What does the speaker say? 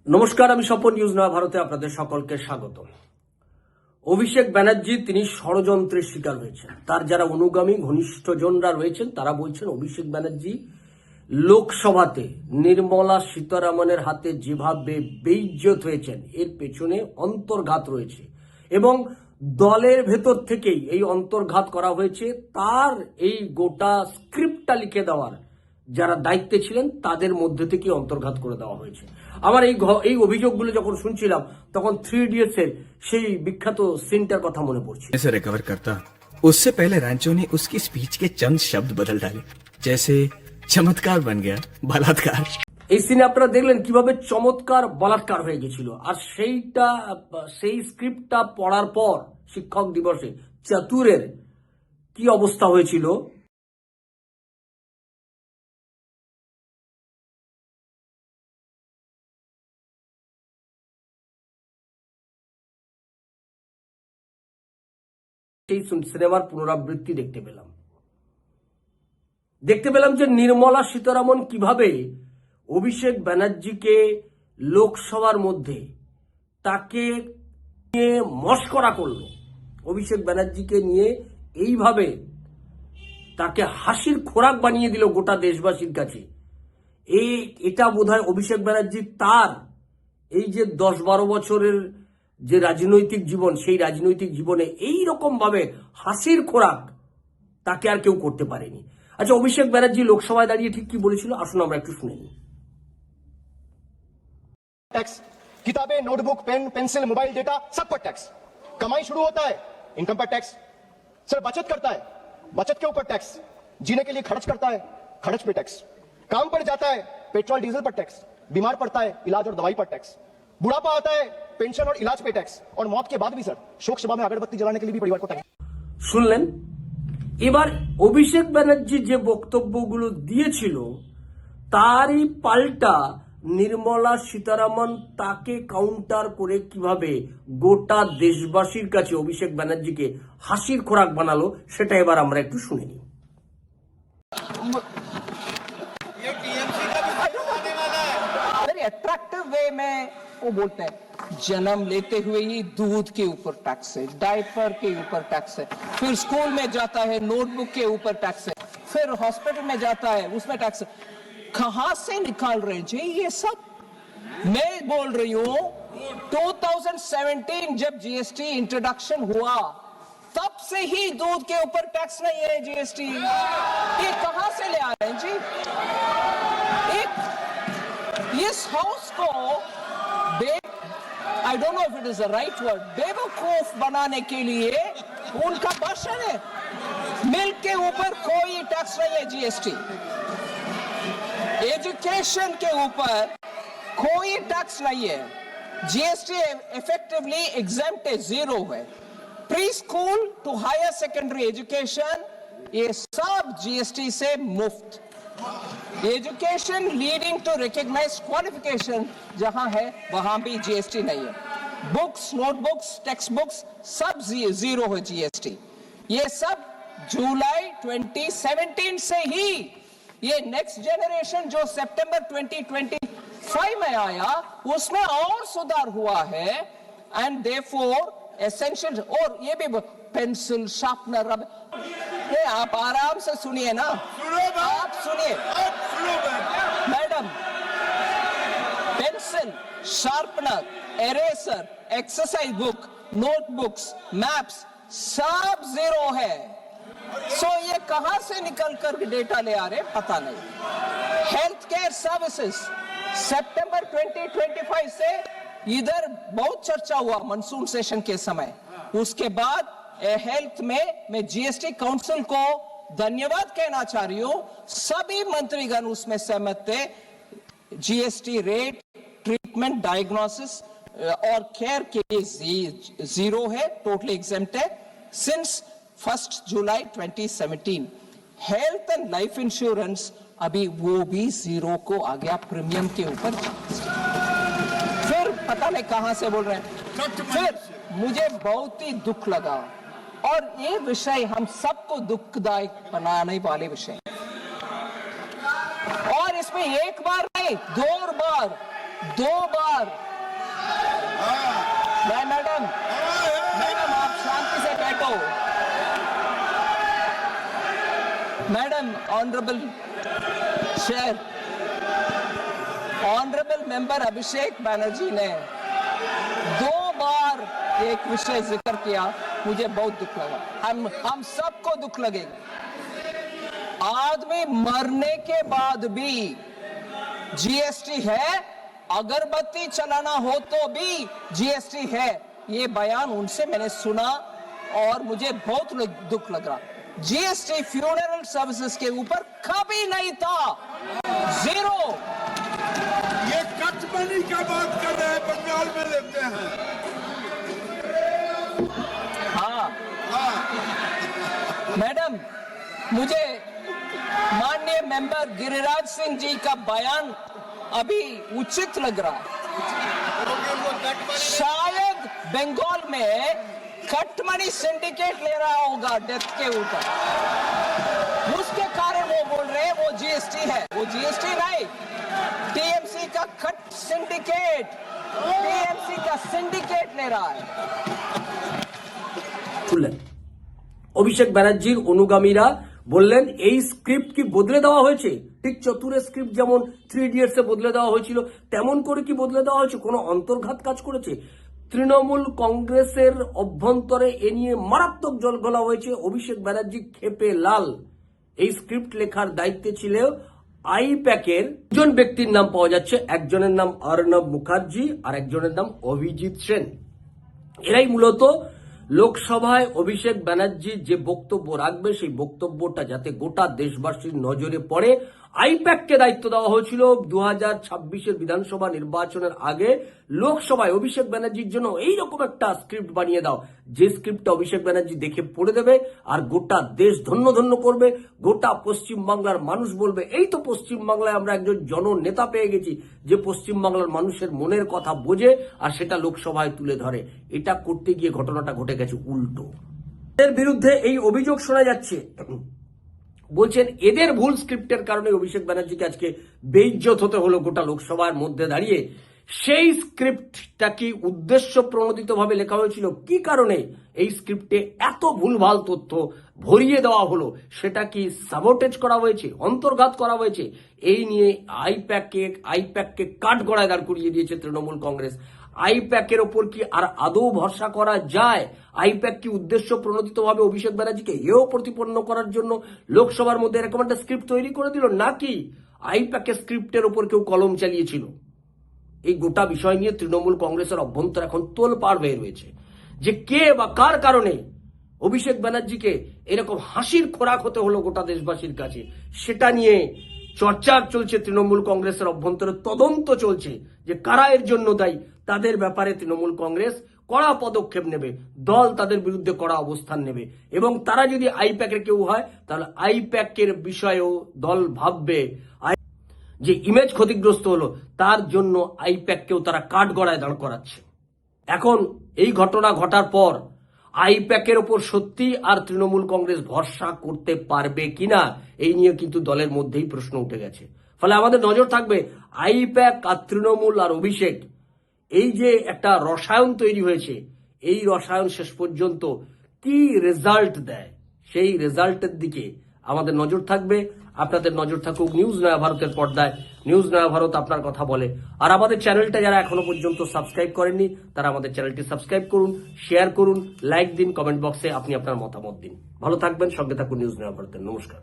নমস্কার, আমি স্বপন নিউজ নয়া ভারতে আপনাদের সকলকে স্বাগত। অভিষেক ব্যানার্জি তিনি ষড়যন্ত্রের শিকার হয়েছেন। তার যারা অনুগামী ঘনিষ্ঠজনরা রয়েছেন তারা বলছেন অভিষেক ব্যানার্জি লোকসভাতে নির্মলা সীতারামনের হাতে যেভাবে বেইজ্জত হয়েছেন এর পেছনে অন্তর্ঘাত রয়েছে এবং দলের ভেতর থেকেই এই অন্তর্ঘাত করা হয়েছে। তার এই গোটা স্ক্রিপ্টটা লিখে দেওয়ার যারা দায়িত্বে ছিলেন তাদের মধ্যে থেকে অন্তর্ঘাত করে দেওয়া হয়েছে। আমার এই অভিযোগগুলো যখন শুনছিলাম তখন 3 Idiots এর সেই বিখ্যাত সিনটার কথা মনে পড়ছে। से रिकवर करता उससे पहले रैंचो ने उसकी स्पीच के चंद शब्द बदल डाले, जैसे चमत्कार बन गया बलात्कार। এই সিনে আপনারা দেখলেন কিভাবে চমৎকার বলাৎকার হয়ে গেছিল। আর সেই স্ক্রিপ্টটা পড়ার পর শিক্ষক দিবসে চাতুরের কি অবস্থা হয়েছিল সেই সিনেমার পুনরাবৃত্তি দেখতে পেলাম যে নির্মলা সীতারামন কিভাবে অভিষেক ব্যানার্জিকে লোকসভার মধ্যে তাকে নিয়ে মস্করা করলো। অভিষেক ব্যানার্জিকে নিয়ে এইভাবে তাকে হাসির খোরাক বানিয়ে দিল গোটা দেশবাসীর কাছে। এটা বোধহয় অভিষেক ব্যানার্জি তার এই যে 10-12 বছরের যে রাজনৈতিক জীবন সেই রাজনৈতিক জীবনে এই রকম ভাবে হাসির খোরাক তাকে আর কেউ করতে পারেনি। আচ্ছা, অভিষেক ব্যানার্জি লোকসভায় দাঁড়িয়ে ঠিক কি বলেছিল আসুন আমরা একটু শুনে নিই। टैक्स, किताबें, notebook, pen, pencil, mobile data, सब पर टैक्स। कमाई शुरू होता है इनकम पर टैक्स। सर बचत करता है, बचत के ऊपर टैक्स। जीने के लिए खर्च करता है, खर्च पे टैक्स। काम पर जाता है, पेट्रोल डीजल पर टैक्स। बीमार पड़ता है, इलाज और दवाई पर टैक्स। बुढ़ापा आता है, पेंशन और इलाज पे टैक्स। और मौत के बाद भी सर शोक सभा में अगरबत्ती जलाने के लिए भी परिवार को टैक्स। শুনলেন? এবার অভিষেক ব্যানার্জি যে বক্তব্যগুলো দিয়েছিল তারই পাল্টা নির্মলা সীতারামন তাকে কাউন্টার করে কিভাবে গোটা দেশবাসীর কাছে অভিষেক ব্যানার্জিকে হাসির খোরাক বানালো সেটা এবার আমরা একটু শুনে নিই। वेरी अट्रैक्टिव वे में वो बोलते हैं जन्म लेते हुए ही दूध के ऊपर टैक्स है, डायपर के ऊपर टैक्स है, फिर स्कूल में जाता है नोटबुक के ऊपर टैक्स है, फिर हॉस्पिटल में जाता है उसमें टैक्स है। कहां से निकाल रहे हैं जी ये सब? मैं बोल रही हूं 2017 जब जीएसटी इंट्रोडक्शन हुआ तब से ही दूध के ऊपर टैक्स नहीं है जीएसटी। ये कहां से ले आ रहे हैं जी? एक इस हाउस को I don't know if it is the right word, बेवकूफ बनाने के लिए उनका भाषण है। मिल्क के ऊपर कोई टैक्स नहीं है जीएसटी। एजुकेशन के ऊपर कोई टैक्स नहीं है, जीएसटी इफेक्टिवली एग्जेम्प्ट है, जीरो है। Pre school to higher secondary education ये सब जीएसटी से मुफ्त। Education leading to recognised qualification जहां है वहां भी जीएसटी नहीं है। बुक्स, नोटबुक्स, टेक्स्ट बुक्स सब जीरो है जीएसटी। ये सब जुलाई 2017 से ही ये नेक्स्ट जनरेशन जो सितंबर 2025 में आया उसमें और सुधार हुआ है। एंड देयरफॉर एसेंशियल और ये भी पेंसिल, शार्पनर, ये आप आराम से सुनिए ना, आप सुनिए madam. Pencil, sharpener, eraser, exercise book, notebooks, maps सब जीरो है। सो ये कहां से निकल कर डेटा ले आ रहे पता नहीं। हेल्थ केयर सर्विसेज सितंबर 2025 से इधर बहुत चर्चा हुआ मानसून सेशन के समय। उसके बाद हेल्थ में मैं जीएसटी काउंसिल को धन्यवाद कहना चाह रही हूं, सभी मंत्रीगण उसमें सहमत थे। जीएसटी रेट, ट्रीटमेंट, डायग्नोसिस और केयर के लिए जीरो है, टोटली एग्जेम्प्ट है since 1 July 2017। Health and life insurance अभी वो भी जीरो को आ गया प्रीमियम के ऊपर। फिर पता नहीं कहां से बोल रहे हैं। फिर मुझे बहुत ही दुख लगा और ये विषय हम सबको दुखदायक बनाने वाले विषय और इसमें एक बार नहीं 2 बार 2 बार मैडम आप शांति से बैठो। Madam honourable chair, honourable member Abhishek Banerjee ने 2 बार एक विषय जिक्र किया, मुझे बहुत दुख लगा। हम सबको दुख लगेगा। आदमी मरने के बाद भी जीएसटी है, अगरबत्ती चलाना हो तो भी जीएसटी है। ये बयान उनसे मैंने सुना और मुझे बहुत दुख लगा। जीएसटी फ्यूनरल सर्विसेज के ऊपर कभी नहीं था, 0। ये कटमनी का बात कर रहे हैं, बंगाल में लेते हैं। हाँ मैडम, मुझे माननीय मेंबर गिरिराज सिंह जी का बयान अभी उचित लग रहा है। शायद बंगाल में कटमनी सिंडिकेट ले रहा होगा डेथ के ऊपर, उसके कारण वो बोल रहे हैं वो जीएसटी है। वो जीएसटी नहीं, टीएमसी का कट सिंडिकेट, टीएमसी का सिंडिकेट ले रहा है। শুনলেন অভিষেক ব্যানার্জির অনুগামীরা বললেন এই স্ক্রিপ্ট কি বদলে দেওয়া হয়েছে? ঠিক চতুরের স্ক্রিপ্ট যেমন 3 ইডিয়টস এ বদলে দেওয়া হয়েছিল তেমন করে কি বদলে দেওয়া হয়েছে? কোনো অন্তর্ঘাত কাজ করেছে? তৃণমূল কংগ্রেসের অভ্যন্তরে এ নিয়ে মারাত্মক জলঘোলা হয়েছে। অভিষেক ব্যানার্জি ক্ষেপে লাল। এই স্ক্রিপ্ট লেখার দায়িত্বে ছিল আইপ্যাকের দুজন ব্যক্তির নাম পাওয়া যাচ্ছে। একজনের নাম অর্ণব মুখার্জি আর একজনের নাম অভিজিৎ সেন। এরাই মূলত লোকসভায় অভিষেক ব্যানার্জি যে বক্তব্য রাখবে সেই বক্তব্যটা যাতে গোটা দেশবাসীর নজরে পড়ে, আইপ্যাককে দায়িত্ব দেওয়া হয়েছিল 2026-এর বিধানসভা নির্বাচনের আগে লোকসভায় অভিষেক ব্যানার্জির জন্য এইরকম একটা স্ক্রিপ্ট বানিয়ে দাও, যে স্ক্রিপ্টটা অভিষেক ব্যানার্জি দেখে পড়ে দেবে আর গোটা দেশ ধন্য ধন্য করবে। গোটা পশ্চিমবাংলার মানুষ বলবে এই তো পশ্চিমবাংলায় আমরা একজন জননেতা পেয়ে গেছি যে পশ্চিমবাংলার মানুষের মনের কথা বোঝে আর সেটা লোকসভায় তুলে ধরে। এটা করতে গিয়ে ঘটনাটা ঘটে গেছে উল্টো। এর বিরুদ্ধে এই অভিযোগ শোনা যাচ্ছে, বলছেন এদের ভুল স্ক্রিপ্টের কারণে অভিষেক ব্যানার্জিকে আজকে বেইজ্জত হতে হলো গোটা লোকসভার মধ্যে দাঁড়িয়ে। সেই স্ক্রিপ্টটা কি উদ্দেশ্য প্রণোদিত ভাবে লেখা হয়েছিল? কি কারণে এই স্ক্রিপ্টে এত ভুলভাল তথ্য ভরিয়ে দেওয়া হলো? সেটা কি সাবোটেজ করা হয়েছে, অন্তর্ঘাত করা হয়েছে? এই নিয়ে আইপ্যাককে কাঠগড়ায় দাঁড় করিয়ে দিয়েছে তৃণমূল কংগ্রেস। আইপ্যাকের ওপর কি আর আদৌ ভরসা করা যায়? আইপ্যাক কি উদ্দেশ্য প্রণোদিত ভাবে অভিষেক ব্যানার্জিকে হেয় প্রতিপন্ন করার জন্য লোকসভার মধ্যে এরকম একটা স্ক্রিপ্ট তৈরি করে দিল, নাকি আইপ্যাকের স্ক্রিপ্টের ওপর কেউ কলম চালিয়েছিল? এই গোটা বিষয় নিয়ে তৃণমূল কংগ্রেসের অভ্যন্তর এখন তোলপাড় হয়ে রয়েছে যে কে বা কার কারণে অভিষেক ব্যানার্জিকে এরকম হাসির খোরাক হতে হলো গোটা দেশবাসীর কাছে। সেটা নিয়ে চর্চা চলছে তৃণমূল কংগ্রেসের অভ্যন্তরে, তদন্ত চলছে যে কারা এর জন্য দায়ী। তাদের ব্যাপারে তৃণমূল কংগ্রেস কড়া পদক্ষেপ নেবে, দল তাদের বিরুদ্ধে কড়া অবস্থান নেবে এবং তারা যদি আইপ্যাকের কেউ হয় তাহলে আইপ্যাকের বিষয়েও দল ভাববে যে ইমেজ ক্ষতিগ্রস্ত হলো, তার জন্য আইপ্যাককেও তারা কাঠগড়ায় দাঁড় করাচ্ছে। এখন এই ঘটনা ঘটার পর আইপ্যাকের ওপর সত্যি আর তৃণমূল কংগ্রেস ভরসা করতে পারবে কিনা এই নিয়ে কিন্তু দলের মধ্যেই প্রশ্ন উঠে গেছে। ফলে আমাদের নজর থাকবে আইপ্যাক আর তৃণমূল আর অভিষেক, এই যে একটা রসায়ন তৈরি হয়েছে, এই রসায়ন শেষ পর্যন্ত কি রেজাল্ট দেয় সেই রেজাল্টের দিকে আমাদের নজর থাকবে। আপনাদের নজর থাকুক নিউজ নয়া ভারতের পর্দায়। নিউজ নয়া ভারত আপনার কথা বলে। আর আমাদের চ্যানেলটা যারা এখনো পর্যন্ত সাবস্ক্রাইব করেননি তারা আমাদের চ্যানেলটি সাবস্ক্রাইব করুন, শেয়ার করুন, লাইক দিন, কমেন্ট বক্সে আপনি আপনার মতামত দিন। ভালো থাকবেন, সঙ্গে থাকুন নিউজ নয়া ভারতের। নমস্কার।